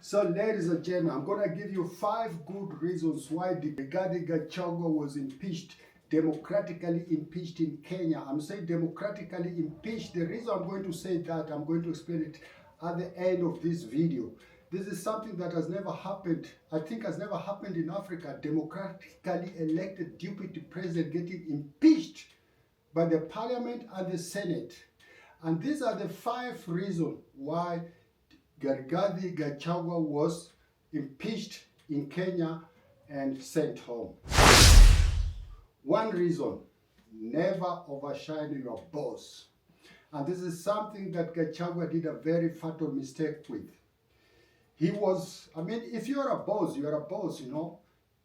So, ladies and gentlemen, I'm going to give you 5 good reasons why Rigathi Gachagua was impeached, democratically impeached in Kenya. I'm saying democratically impeached. The reason I'm going to say that, I'm going to explain it at the end of this video. This is something that has never happened, I think has never happened in Africa. Democratically elected Deputy President getting impeached by the Parliament and the Senate. And these are the 5 reasons why Rigathi Gachagua was impeached in Kenya and sent home. One reason, never overshine your boss. And this is something that Gachagua did a very fatal mistake with. He was, if you're a boss, you're a boss, you know.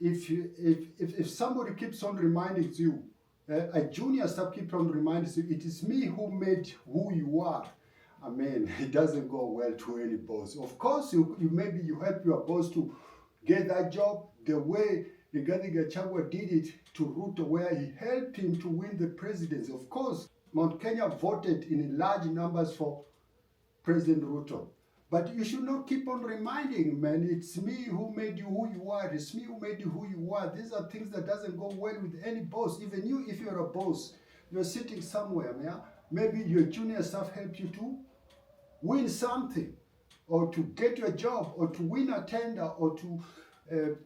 If somebody keeps on reminding you, a junior staff keeps on reminding you, it is me who made who you are. It doesn't go well to any boss. Of course, maybe you help your boss to get that job the way Rigathi Gachagua did it to Ruto, where he helped him to win the presidency. Of course, Mount Kenya voted in large numbers for President Ruto. But you should not keep on reminding, man, it's me who made you who you are. It's me who made you who you are. These are things that doesn't go well with any boss. Even you, if you're a boss, you're sitting somewhere, man. Maybe your junior staff helped you to win something, or to get your job, or to win a tender, or to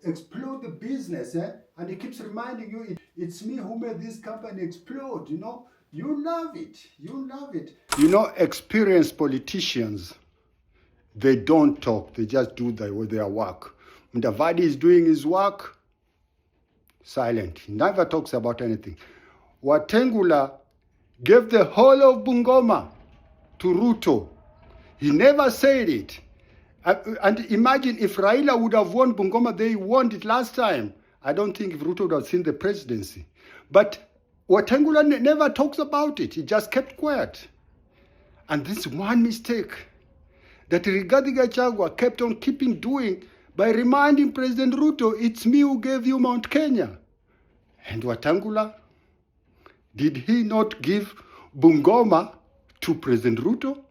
explode the business, and he keeps reminding you, it's me who made this company explode, you know. You love it. You love it. You know, experienced politicians, they don't talk. They just do their work. Mudavadi is doing his work, silent. He never talks about anything. Wetangula gave the whole of Bungoma to Ruto. He never said it. And imagine if Raila would have won Bungoma, they won it last time. I don't think if Ruto would have seen the presidency. But Wetangula never talks about it. He just kept quiet. And this is one mistake that Rigathi Gachagua kept on doing by reminding President Ruto, it's me who gave you Mount Kenya. And Wetangula, did he not give Bungoma to President Ruto?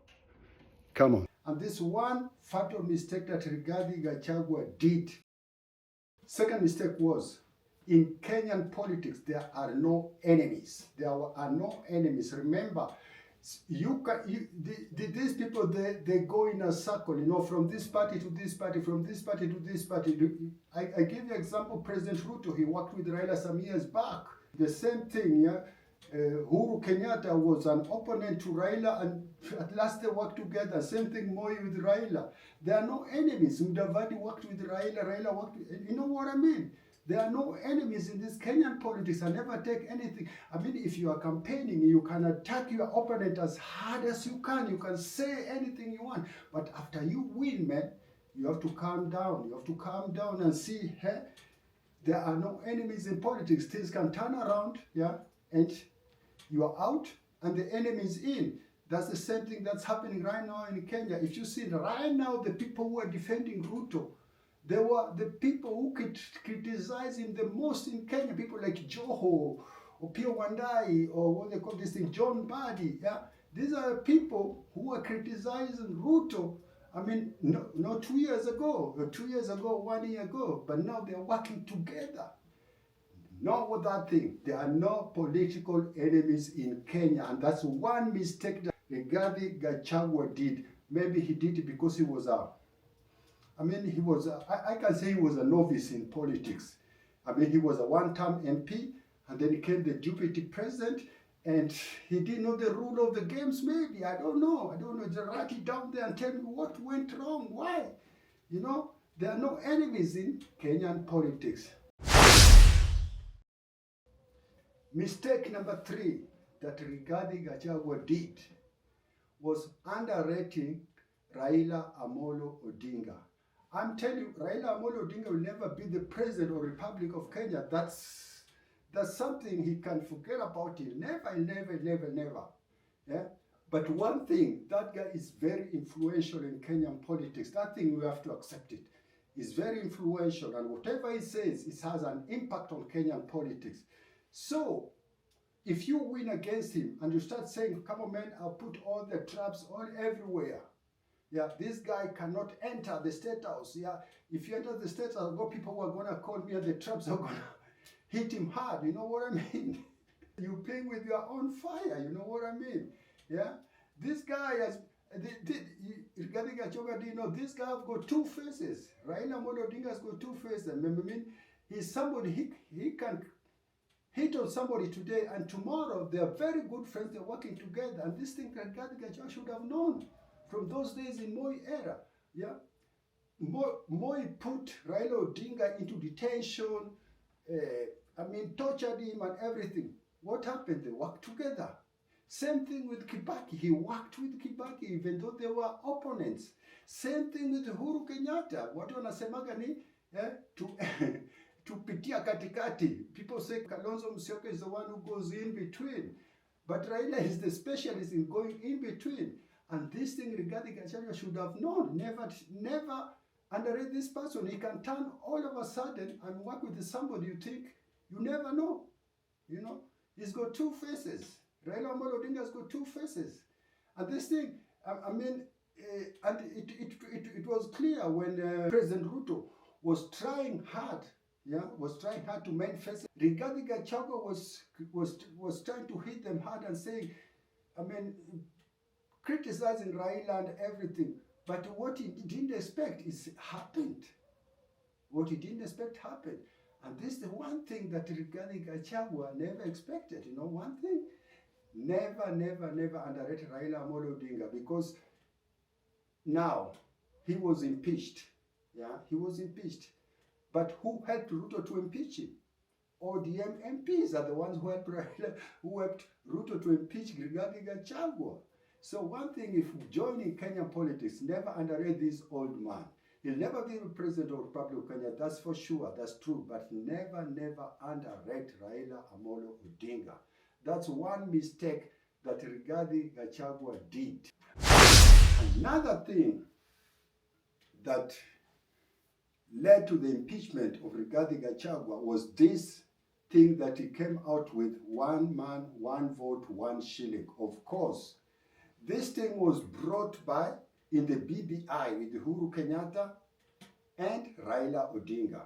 Come on. And this one fatal mistake that Rigathi Gachagua did. Second mistake was, in Kenyan politics, there are no enemies. There are no enemies. Remember, these people, they go in a circle, you know, from this party to this party, from this party to this party. I give you an example, President Ruto, he worked with Raila some years back. The same thing, yeah. Uhuru Kenyatta was an opponent to Raila, and at last they worked together. Same thing Moi with Raila. There are no enemies. Mudavadi worked with Raila, Raila worked with, you know what I mean? There are no enemies in this Kenyan politics. I never take anything. If you are campaigning, you can attack your opponent as hard as you can. You can say anything you want. But after you win, man, you have to calm down. You have to calm down and see, hey, there are no enemies in politics. Things can turn around, yeah, and you are out and the enemy is in. That's the same thing that's happening right now in Kenya. If you see right now, the people who are defending Ruto, they were the people who could criticize him the most in Kenya. People like Joho, or Pio Wandai, or what they call this thing, John Badi. Yeah? These are the people who are criticizing Ruto. Not 2 years ago, or 2 years ago, 1 year ago, but now they're working together. Not with that thing. There are no political enemies in Kenya, and that's one mistake that Rigathi Gachagua did. Maybe he did it because he was I can say he was a novice in politics. He was a one-term MP, and then he became the deputy president, and he didn't know the rule of the games, maybe. I don't know. Just write it down there and tell me what went wrong. Why? You know, there are no enemies in Kenyan politics. Mistake number 3 that Rigathi Gachagua did was underrating Raila Amolo Odinga. I'm telling you, Raila Amolo Odinga will never be the president of the Republic of Kenya. That's something he can forget about it. Never. Yeah? But one thing, that guy is very influential in Kenyan politics. That thing, we have to accept it. He's very influential, and whatever he says, it has an impact on Kenyan politics. So, if you win against him and you start saying, come on man, I'll put all the traps all everywhere, Yeah, this guy cannot enter the State House. Yeah, if you enter the State House, got people who are gonna call me and the traps are gonna hit him hard. You know what I mean? You playing with your own fire. You know what I mean? Yeah, this guy has. Regarding Gachagua, do you know this guy have got two faces? Raila Amolo Odinga has got two faces. I mean, he's somebody he can hit on somebody today and tomorrow they are very good friends. They're working together, and this thing that Gachagua should have known from those days in Moi era. Yeah, Moi put Raila Odinga into detention. Tortured him and everything. What happened? They worked together. Same thing with Kibaki. He worked with Kibaki even though they were opponents. Same thing with Uhuru Kenyatta. Watu wanasemaga ni tupitia katikati. People say Kalonzo Musyoka is the one who goes in between. But Raila is the specialist in going in between. And this thing regarding Gachagua should have known. Never underrate this person. He can turn all of a sudden and work with somebody you think you never know. You know, he's got two faces. Raila Amolo Odinga has got two faces. And this thing, and it was clear when President Ruto was trying hard, to mend faces. Rigathi Gachagua was trying to hit them hard and saying, criticizing Raila and everything. But what he didn't expect is happened. What he didn't expect happened. And this is the one thing that Rigathi Gachagua never expected. You know, one thing? Never underrate Raila Amolo Odinga, because now he was impeached. Yeah, he was impeached. But who helped Ruto to impeach him? ODM MPs are the ones who helped Ruto to impeach Rigathi Gachagua. So one thing, if joining Kenyan politics, never underrate this old man. He'll never be the president of the Republic of Kenya, that's for sure, that's true. But never underrate Raila Amolo Odinga. That's one mistake that Rigathi Gachagua did. Another thing that led to the impeachment of Rigathi Gachagua was this thing that he came out with: 1 man, 1 vote, 1 shilling. Of course, this thing was brought by in the BBI with Uhuru Kenyatta and Raila Odinga.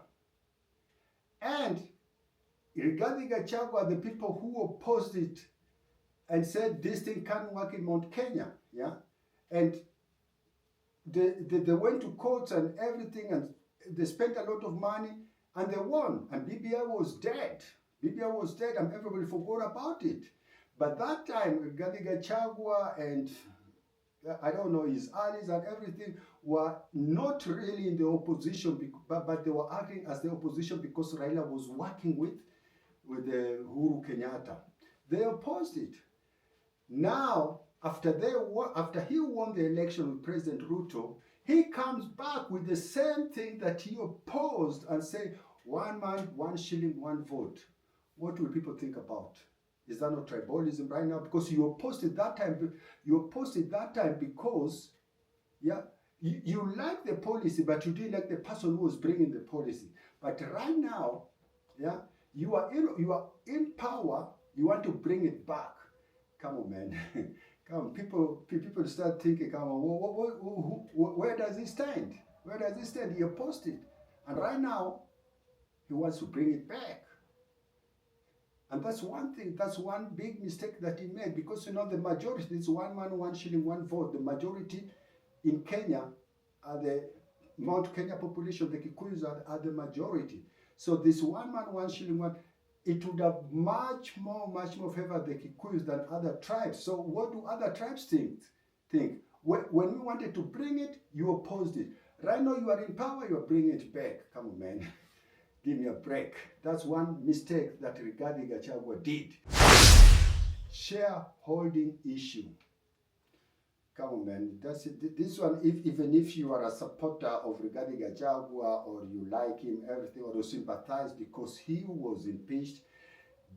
And Rigathi Gachagua, the people who opposed it and said this thing can't work in Mount Kenya, yeah? And they went to courts and everything, and they spent a lot of money, and they won. And BBI was dead. BBI was dead, and everybody forgot about it. But that time, Rigathi Gachagua and I don't know, his allies and everything were not really in the opposition, but they were acting as the opposition because Raila was working with Uhuru Kenyatta. They opposed it. Now, after he won the election with President Ruto, he comes back with the same thing that he opposed and say, 1 man, 1 shilling, 1 vote. What will people think about? Is that not tribalism right now? Because you opposed it that time. You opposed it that time because, yeah, you like the policy, but you didn't like the person who was bringing the policy. But right now, yeah, you are in power. You want to bring it back. Come on, man. Come on, people start thinking, come on, where does he stand? Where does he stand? He opposed it, and right now, he wants to bring it back. And that's one thing, that's one big mistake that he made, because, you know, the majority is 1 man, 1 shilling, 1 vote. The majority in Kenya are the Mount Kenya population, the Kikuyus are the majority. So this 1 man, 1 shilling, 1, it would have much more favored the Kikuyus than other tribes. So what do other tribes think? When we wanted to bring it, you opposed it. Right now you are in power, you are bringing it back. Come on, man. Give me a break. That's one mistake that Rigathi Gachagua did. Shareholding issue. Come on, man. That's it. This one, even if you are a supporter of Rigathi Gachagua, or you like him, everything, or you sympathize because he was impeached,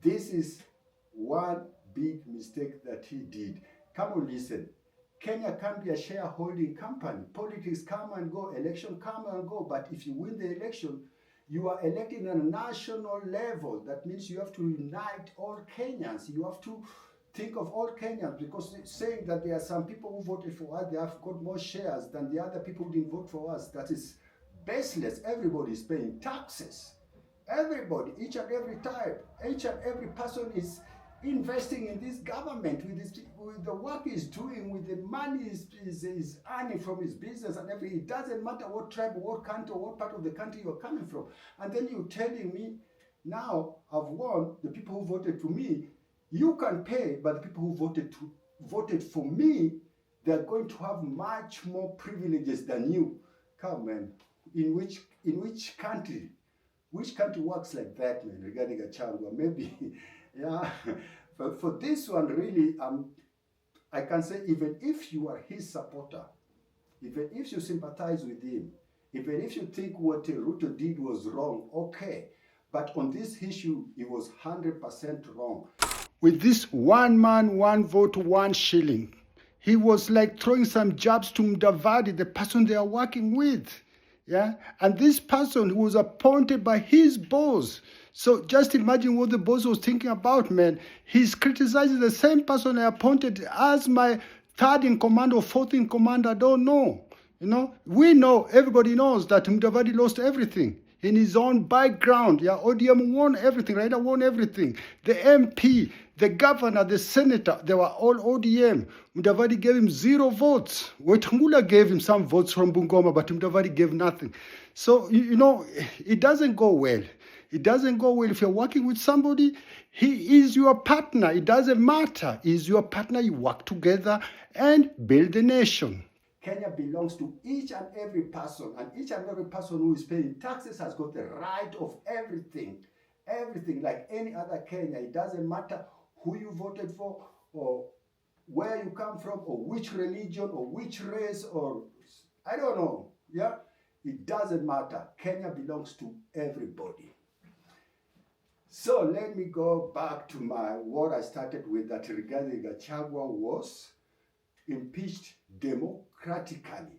this is one big mistake that he did. Come on, listen. Kenya can't be a shareholding company. Politics come and go, election come and go, but if you win the election, you are electing at a national level. That means you have to unite all Kenyans. You have to think of all Kenyans, because it's saying that there are some people who voted for us, they have got more shares than the other people who didn't vote for us. That is baseless. Everybody is paying taxes. Everybody, each and every type, each and every person is investing in this government with the work he's doing, with the money he's earning from his business and everything. It doesn't matter what tribe, what country, or what part of the country you're coming from. And then you're telling me, now I've won, the people who voted for me, you can pay, but the people who voted for me, they're going to have much more privileges than you. Come, man. In which country? Which country works like that, man, regarding Gachagua? Maybe, yeah. But for this one, really, I can say, even if you are his supporter, even if you sympathize with him, even if you think what Ruto did was wrong, okay. But on this issue, he was 100% wrong. With this one man, one vote, one shilling, he was like throwing some jabs to Mudavadi, the person they are working with. Yeah, and this person who was appointed by his boss. So just imagine what the boss was thinking about, man. He's criticizing the same person I appointed as my third in command or fourth in command. I don't know. You know, we know, everybody knows that Mudavadi lost everything in his own background. Yeah, ODM won everything, Raila won everything. The MP, the governor, the senator, they were all ODM. Mudavadi gave him 0 votes. Wetangula gave him some votes from Bungoma, but Mudavadi gave nothing. So, you know, it doesn't go well. It doesn't go well if you're working with somebody. He is your partner. It doesn't matter. He's your partner. You work together and build the nation. Kenya belongs to each and every person, and each and every person who is paying taxes has got the right of everything. Everything, like any other Kenya. It doesn't matter who you voted for, or where you come from, or which religion, or which race, or I don't know. Yeah, it doesn't matter. Kenya belongs to everybody. So let me go back to what I started with, that regarding Gachagua was impeached democratically.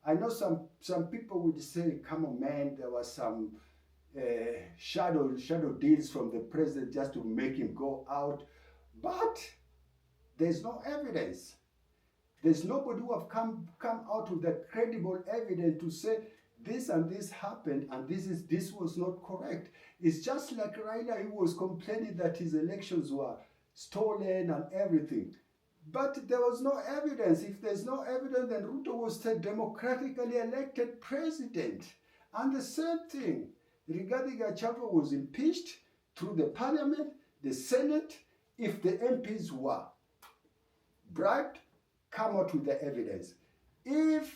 I know some people would say, come on, man, there was some shadow deals from the president just to make him go out. But there's no evidence. There's nobody who have come out with the credible evidence to say this and this happened and this was not correct. It's just like Raila, who was complaining that his elections were stolen and everything. But there was no evidence. If there's no evidence, then Ruto was the democratically elected president. And the same thing, regarding Gachagua was impeached through the parliament, the Senate. If the MPs were bribed, come out with the evidence. If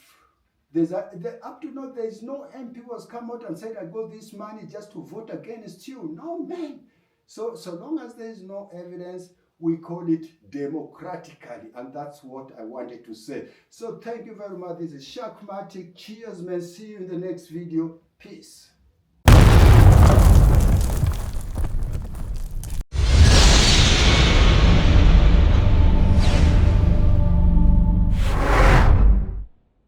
there's up to now, there's no MP who has come out and said, I got this money just to vote against you. No, man. So long as there is no evidence, we call it democratically, and that's what I wanted to say. So thank you very much. This is Shakmatic. Cheers, man. See you in the next video. Peace.